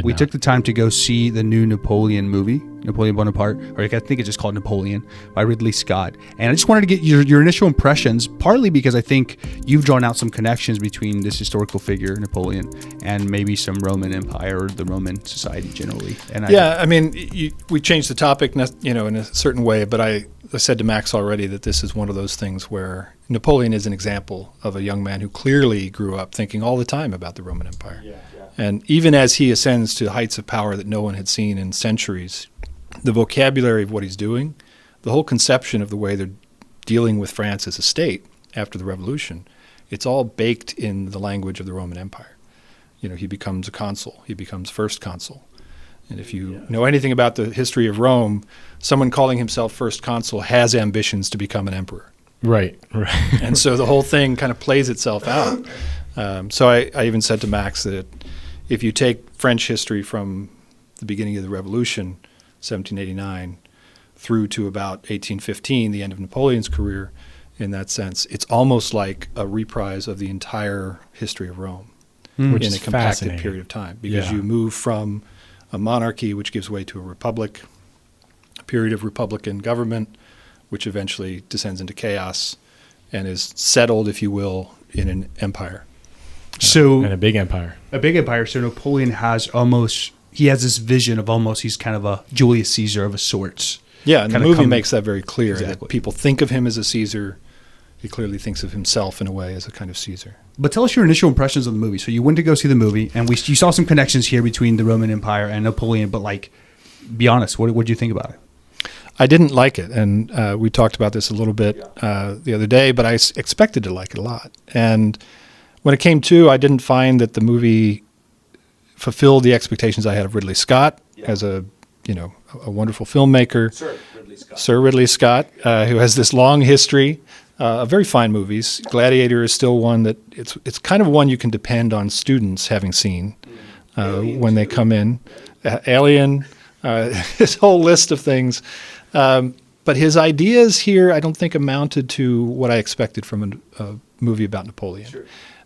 We took the time to go see the new Napoleon movie, Napoleon Bonaparte, or I think it's just called Napoleon, by Ridley Scott. And I just wanted to get your initial impressions, partly because I think you've drawn out some connections between this historical figure, Napoleon, and maybe some Roman Empire or the Roman society generally. And we changed the topic, in a certain way, but I said to Max already that this is one of those things where Napoleon is an example of a young man who clearly grew up thinking all the time about the Roman Empire. Yeah. And even as he ascends to heights of power that no one had seen in centuries, the vocabulary of what he's doing, the whole conception of the way they're dealing with France as a state after the revolution, it's all baked in the language of the Roman Empire. He becomes a consul. He becomes first consul. And if you know anything about the history of Rome, someone calling himself first consul has ambitions to become an emperor. Right. And so the whole thing kind of plays itself out. So I even said to Max that if you take French history from the beginning of the Revolution, 1789, through to about 1815, the end of Napoleon's career, in that sense, it's almost like a reprise of the entire history of Rome Which in is a compacted fascinating. period of time. Because you move from a monarchy, which gives way to a republic, a period of republican government, which eventually descends into chaos and is settled, if you will, in an empire. So And a big empire. So Napoleon he has this vision of he's kind of a Julius Caesar of a sorts. Yeah, and the Kinda movie come- makes that very clear, Exactly. that people think of him as a Caesar. He clearly thinks of himself in a way as a kind of Caesar. But tell us your initial impressions of the movie. So you went to go see the movie, and you saw some connections here between the Roman Empire and Napoleon. But be honest, what did you think about it? I didn't like it, and we talked about this a little bit the other day, but I expected to like it a lot. And when it came to, I didn't find that the movie fulfilled the expectations I had of Ridley Scott as a wonderful filmmaker. Sir Ridley Scott, who has this long history of very fine movies. Gladiator is still one that it's kind of one you can depend on students having seen when they come in. Alien, his whole list of things. But his ideas here, I don't think amounted to what I expected from a movie about Napoleon. Sure.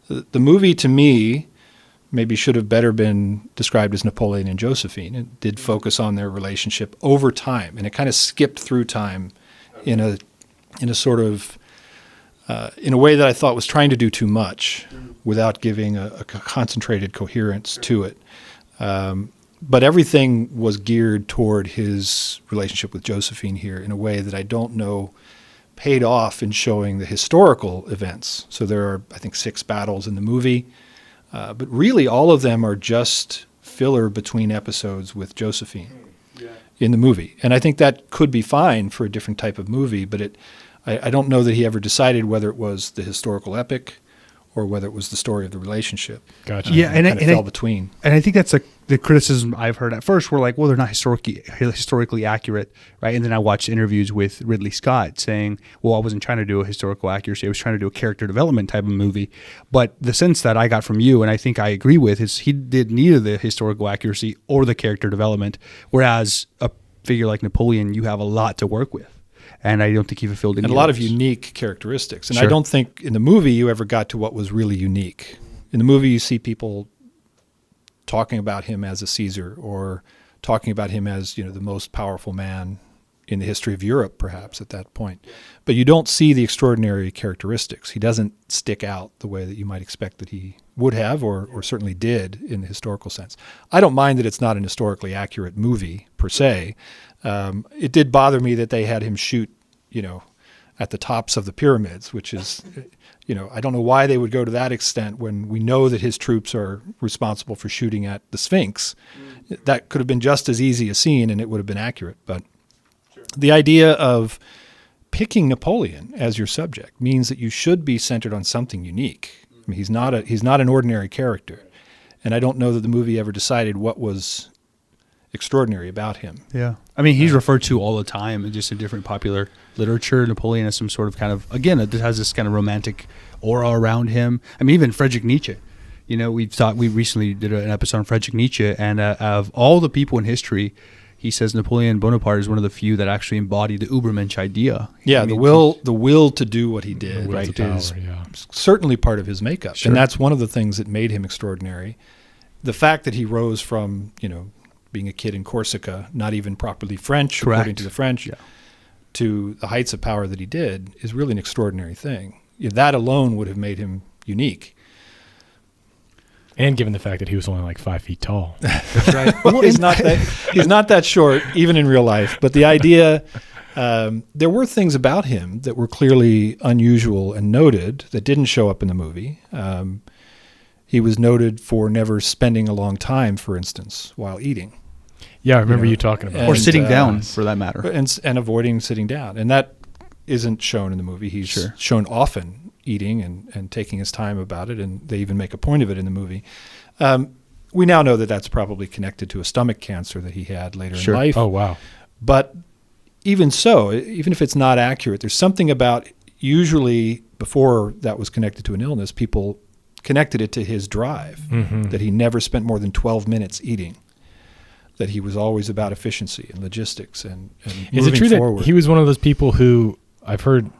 The movie, to me, maybe should have better been described as Napoleon and Josephine. It did focus on their relationship over time, and it kind of skipped through time in a sort of in a way that I thought was trying to do too much without giving a concentrated coherence to it. But everything was geared toward his relationship with Josephine here in a way that I don't know paid off in showing the historical events. So there are, I think, 6 battles in the movie, but really all of them are just filler between episodes with Josephine in the movie. And I think that could be fine for a different type of movie, but I don't know that he ever decided whether it was the historical epic or whether it was the story of the relationship. Gotcha. Yeah, and kind of fell between. And I think that's the criticism I've heard at first. We're like, well, they're not historically accurate, right? And then I watched interviews with Ridley Scott saying, well, I wasn't trying to do a historical accuracy. I was trying to do a character development type of movie. But the sense that I got from you, and I think I agree with, is he did neither the historical accuracy or the character development, whereas a figure like Napoleon, you have a lot to work with. And I don't think he fulfilled any. And a lot of unique characteristics. And Sure. I don't think in the movie you ever got to what was really unique. In the movie you see people talking about him as a Caesar or talking about him as, the most powerful man in the history of Europe, perhaps, at that point. But you don't see the extraordinary characteristics. He doesn't stick out the way that you might expect that he would have or certainly did in the historical sense. I don't mind that it's not an historically accurate movie, per se. It did bother me that they had him shoot, at the tops of the pyramids, which is, I don't know why they would go to that extent when we know that his troops are responsible for shooting at the Sphinx. That could have been just as easy a scene and it would have been accurate. But the idea of picking Napoleon as your subject means that you should be centered on something unique. I mean, he's not an ordinary character. And I don't know that the movie ever decided what was extraordinary about him. Yeah. I mean, he's referred to all the time, just in different popular literature. Napoleon has some sort of kind of, again, it has this kind of romantic aura around him. I mean, even Friedrich Nietzsche. We recently did an episode on Friedrich Nietzsche, and of all the people in history, he says Napoleon Bonaparte is one of the few that actually embodied the Übermensch idea. Yeah, the will to do what he did, Right, Power, is certainly part of his makeup. Sure. And that's one of the things that made him extraordinary. the fact that he rose from, being a kid in Corsica, not even properly French, Correct. according to the French, to the heights of power that he did is really an extraordinary thing. That alone would have made him unique. And given the fact that he was only like 5 feet tall. That's right. Well, he's not that short, even in real life. But the idea, there were things about him that were clearly unusual and noted that didn't show up in the movie. He was noted for never spending a long time, for instance, while eating. Yeah, I remember you talking about Or it. sitting down, for that matter. And avoiding sitting down. And that isn't shown in the movie. He's shown often eating and taking his time about it, and they even make a point of it in the movie. We now know that that's probably connected to a stomach cancer that he had later in life. Oh, wow. But even so, even if it's not accurate, there's something about, usually before that was connected to an illness, people connected it to his drive, that he never spent more than 12 minutes eating, that he was always about efficiency and logistics and Is it true forward. that he was one of those people who, I've heard,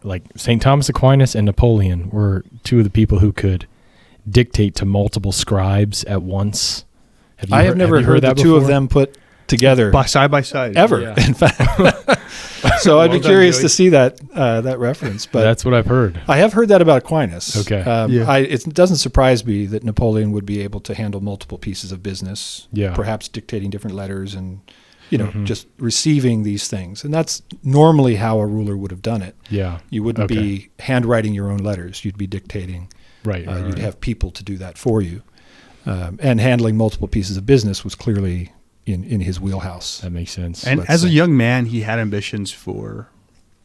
like St. Thomas Aquinas and Napoleon were two of the people who could dictate to multiple scribes at once? I have never heard the two of them put together Side by side. ever, in fact. So I'd be curious to see that reference. But that's what I've heard. I have heard that about Aquinas. Okay. It doesn't surprise me that Napoleon would be able to handle multiple pieces of business, perhaps dictating different letters and just receiving these things. And that's normally how a ruler would have done it. Yeah. You wouldn't be handwriting your own letters. You'd be dictating. Right. You'd have people to do that for you. And handling multiple pieces of business was clearly in his wheelhouse. That makes sense. And as a young man, he had ambitions for,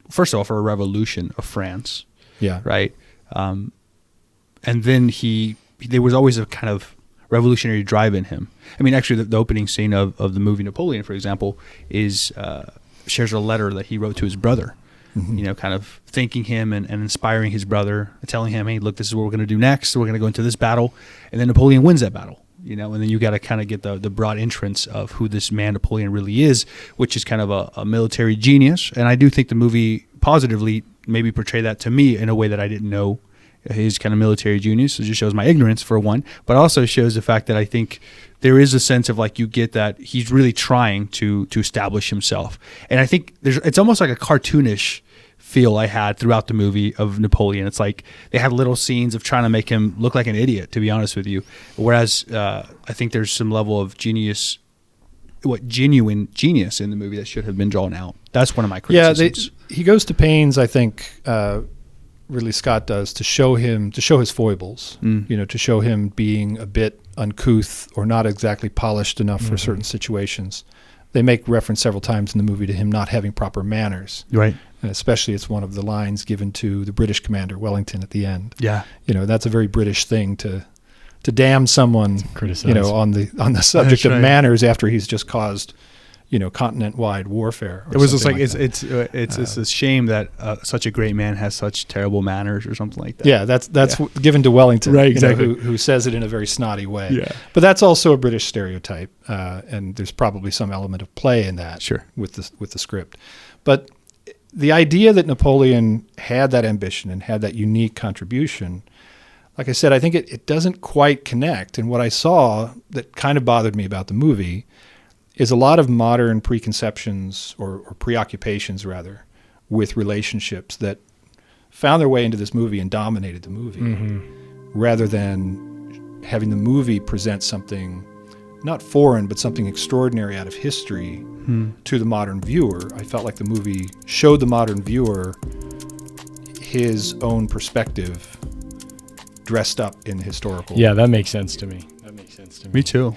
first of all, for a revolution of France. Yeah. Right. And then there was always a kind of revolutionary drive in him. I mean, actually, the opening scene of the movie Napoleon, for example, shares a letter that he wrote to his brother. Kind of thanking him and inspiring his brother, telling him, hey, look, this is what we're going to do next. We're going to go into this battle. And then Napoleon wins that battle, and then you got to kind of get the broad entrance of who this man Napoleon really is, which is kind of a military genius. And I do think the movie positively maybe portrayed that to me in a way that I didn't know his kind of military genius. It just shows my ignorance, for one, but also shows the fact that I think there is a sense of like you get that he's really trying to establish himself. And I think it's almost like a cartoonish feel I had throughout the movie of Napoleon. It's like they had little scenes of trying to make him look like an idiot, to be honest with you. Whereas I think there's some level of genuine genius in the movie that should have been drawn out. That's one of my criticisms. Yeah, he goes to pains, I think, Ridley Scott does, to show his foibles, to show him being a bit uncouth or not exactly polished enough for certain situations. They make reference several times in the movie to him not having proper manners. Right. And especially it's one of the lines given to the British commander, Wellington, at the end. Yeah. That's a very British thing to damn someone, criticize. on the subject of manners after he's just caused, continent-wide warfare. It was just like it's a shame that such a great man has such terrible manners or something like that. Yeah, that's given to Wellington, right? Exactly. Who says it in a very snotty way. Yeah. But that's also a British stereotype, and there's probably some element of play in that. Sure. With the script, but the idea that Napoleon had that ambition and had that unique contribution, like I said, I think it doesn't quite connect. And what I saw that kind of bothered me about the movie is a lot of modern preconceptions or preoccupations, rather, with relationships that found their way into this movie and dominated the movie, rather than having the movie present something not foreign, but something extraordinary out of history to the modern viewer. I felt like the movie showed the modern viewer his own perspective dressed up in historical. Yeah, that makes sense to me. Me too.